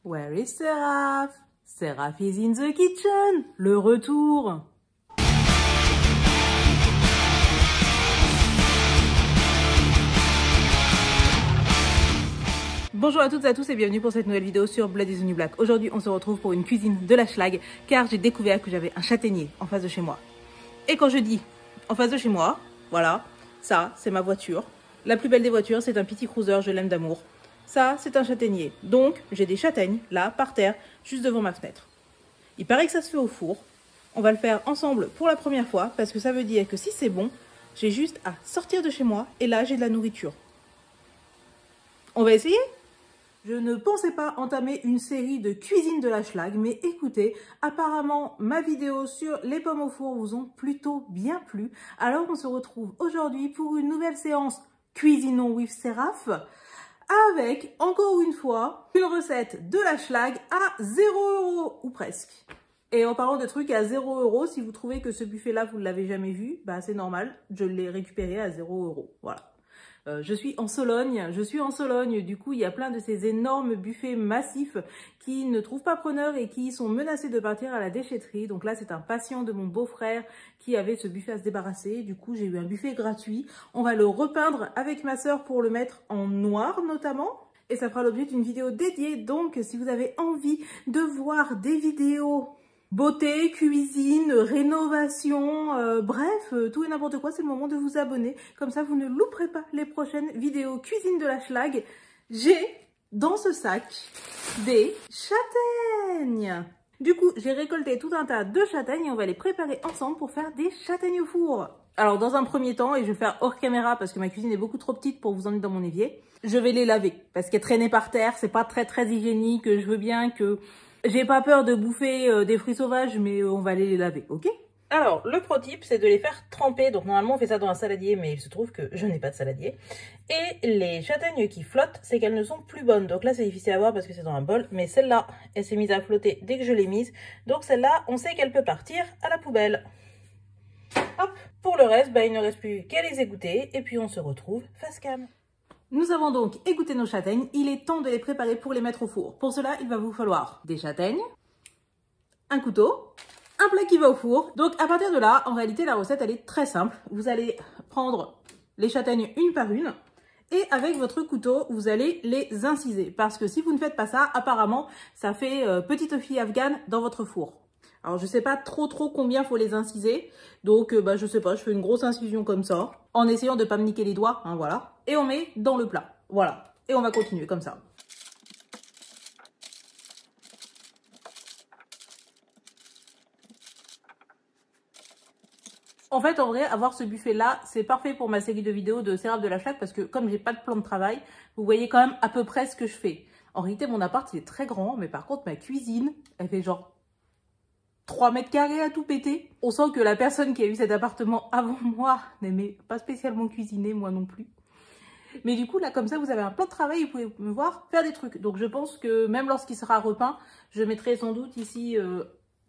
Where is Seraph? Seraph is in the kitchen. Le retour. Bonjour à toutes et à tous et bienvenue pour cette nouvelle vidéo sur Blood is the New Black. Aujourd'hui, on se retrouve pour une cuisine de la schlag car j'ai découvert que j'avais un châtaignier en face de chez moi. Et quand je dis en face de chez moi, voilà, ça, c'est ma voiture. La plus belle des voitures, c'est un petit cruiser, je l'aime d'amour. Ça, c'est un châtaignier. Donc, j'ai des châtaignes, là, par terre, juste devant ma fenêtre. Il paraît que ça se fait au four. On va le faire ensemble pour la première fois parce que ça veut dire que si c'est bon, j'ai juste à sortir de chez moi et là, j'ai de la nourriture. On va essayer ? Je ne pensais pas entamer une série de cuisine de la schlag, mais écoutez, apparemment ma vidéo sur les pommes au four vous ont plutôt bien plu. Alors on se retrouve aujourd'hui pour une nouvelle séance Cuisinons with Seraph, avec encore une fois une recette de la schlag à 0 € ou presque. Et en parlant de trucs à 0 €, si vous trouvez que ce buffet-là vous ne l'avez jamais vu, bah c'est normal, je l'ai récupéré à 0 €. Voilà. Je suis en Sologne, du coup il y a plein de ces énormes buffets massifs qui ne trouvent pas preneur et qui sont menacés de partir à la déchetterie. Donc là c'est un patient de mon beau-frère qui avait ce buffet à se débarrasser, du coup j'ai eu un buffet gratuit. On va le repeindre avec ma soeur pour le mettre en noir notamment. Et ça fera l'objet d'une vidéo dédiée, donc si vous avez envie de voir des vidéos beauté, cuisine, rénovation, bref, tout et n'importe quoi, c'est le moment de vous abonner. Comme ça, vous ne louperez pas les prochaines vidéos cuisine de la schlag. J'ai dans ce sac des châtaignes. Du coup, j'ai récolté tout un tas de châtaignes et on va les préparer ensemble pour faire des châtaignes au four. Alors, dans un premier temps, et je vais le faire hors caméra parce que ma cuisine est beaucoup trop petite pour vous emmener dans mon évier, je vais les laver parce qu'elles traînaient par terre, c'est pas très hygiénique. Je veux bien que... J'ai pas peur de bouffer des fruits sauvages, mais on va aller les laver, ok? Alors, le pro tip, c'est de les faire tremper. Donc, normalement, on fait ça dans un saladier, mais il se trouve que je n'ai pas de saladier. Et les châtaignes qui flottent, c'est qu'elles ne sont plus bonnes. Donc là, c'est difficile à voir parce que c'est dans un bol. Mais celle-là, elle s'est mise à flotter dès que je l'ai mise. Donc, celle-là, on sait qu'elle peut partir à la poubelle. Hop! Pour le reste, bah, il ne reste plus qu'à les égoutter. Et puis, on se retrouve face cam. Nous avons donc égoutté nos châtaignes, il est temps de les préparer pour les mettre au four. Pour cela, il va vous falloir des châtaignes, un couteau, un plat qui va au four. Donc à partir de là, en réalité, la recette, elle est très simple. Vous allez prendre les châtaignes une par une et avec votre couteau, vous allez les inciser. Parce que si vous ne faites pas ça, apparemment, ça fait petite fille afghane dans votre four. Alors, je sais pas trop combien faut les inciser. Donc, je sais pas, je fais une grosse incision comme ça. En essayant de pas me niquer les doigts, hein, voilà. Et on met dans le plat. Voilà. Et on va continuer comme ça. En fait, en vrai, avoir ce buffet-là, c'est parfait pour ma série de vidéos de Seraph de la schlag parce que comme j'ai pas de plan de travail, vous voyez quand même à peu près ce que je fais. En réalité, mon appart, il est très grand, mais par contre, ma cuisine, elle fait genre 3 mètres carrés à tout péter. On sent que la personne qui a eu cet appartement avant moi n'aimait pas spécialement cuisiner, moi non plus. Mais du coup, là, comme ça, vous avez un plan de travail et vous pouvez me voir faire des trucs. Donc, je pense que même lorsqu'il sera repeint, je mettrai sans doute ici,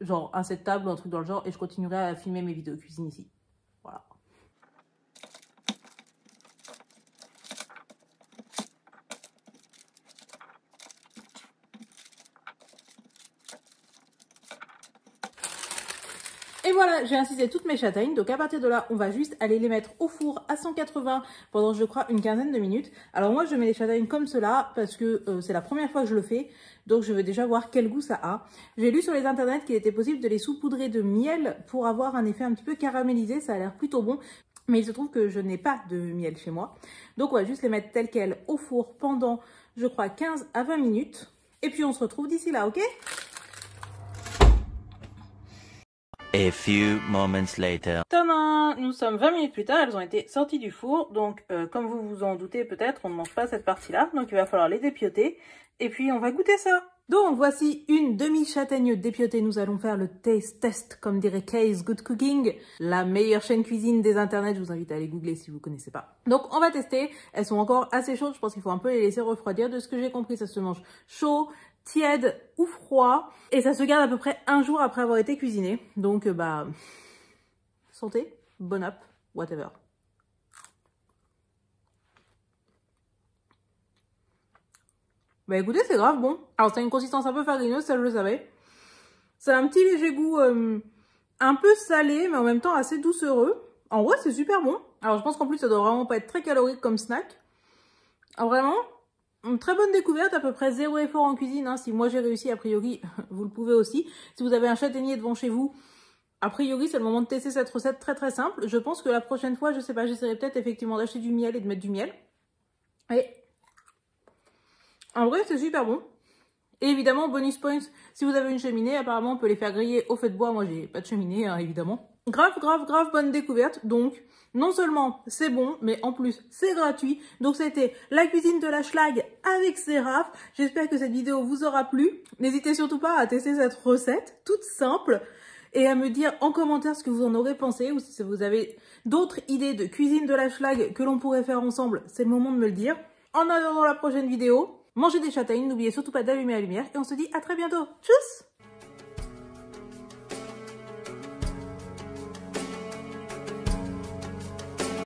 genre, un set table ou un truc dans le genre, et je continuerai à filmer mes vidéos cuisine ici. Voilà. Et voilà, j'ai incisé toutes mes châtaignes. Donc à partir de là, on va juste aller les mettre au four à 180 pendant, je crois, une quinzaine de minutes. Alors moi, je mets les châtaignes comme cela parce que c'est la première fois que je le fais. Donc je veux déjà voir quel goût ça a. J'ai lu sur les internets qu'il était possible de les saupoudrer de miel pour avoir un effet un petit peu caramélisé. Ça a l'air plutôt bon. Mais il se trouve que je n'ai pas de miel chez moi. Donc on va juste les mettre telles quelles au four pendant, je crois, 15 à 20 minutes. Et puis on se retrouve d'ici là, ok ? A few moments later. Tadam! Nous sommes 20 minutes plus tard, elles ont été sorties du four. Donc, comme vous vous en doutez peut-être, on ne mange pas cette partie-là. Donc, il va falloir les dépioter. Et puis, on va goûter ça. Donc, voici une demi-châtaigne dépiotée. Nous allons faire le taste test, comme dirait Kay's Good Cooking, la meilleure chaîne cuisine des internets. Je vous invite à aller googler si vous ne connaissez pas. Donc, on va tester. Elles sont encore assez chaudes. Je pense qu'il faut un peu les laisser refroidir. De ce que j'ai compris, ça se mange chaud, tiède ou froid, et ça se garde à peu près un jour après avoir été cuisiné. Donc santé, bon app, whatever. Bah écoutez, c'est grave bon. Alors ça a une consistance un peu farineuse, ça je le savais. Ça a un petit léger goût un peu salé, mais en même temps assez doucereux. En vrai, c'est super bon. Alors je pense qu'en plus, ça doit vraiment pas être très calorique comme snack. Alors vraiment, une très bonne découverte, à peu près 0 effort en cuisine. Hein. Si moi j'ai réussi, a priori, vous le pouvez aussi. Si vous avez un châtaignier devant chez vous, a priori, c'est le moment de tester cette recette très très simple. Je pense que la prochaine fois, je sais pas, j'essaierai peut-être effectivement d'acheter du miel et de mettre du miel. Et en vrai, c'est super bon. Et évidemment, bonus points, si vous avez une cheminée, apparemment, on peut les faire griller au feu de bois. Moi, j'ai pas de cheminée, hein, évidemment. Grave bonne découverte. Donc, non seulement c'est bon, mais en plus, c'est gratuit. Donc, c'était la cuisine de la Schlag avec Séraph. J'espère que cette vidéo vous aura plu. N'hésitez surtout pas à tester cette recette, toute simple, et à me dire en commentaire ce que vous en aurez pensé, ou si vous avez d'autres idées de cuisine de la Schlag que l'on pourrait faire ensemble, c'est le moment de me le dire. En attendant la prochaine vidéo, mangez des châtaignes, n'oubliez surtout pas d'allumer la lumière et on se dit à très bientôt. Tchuss!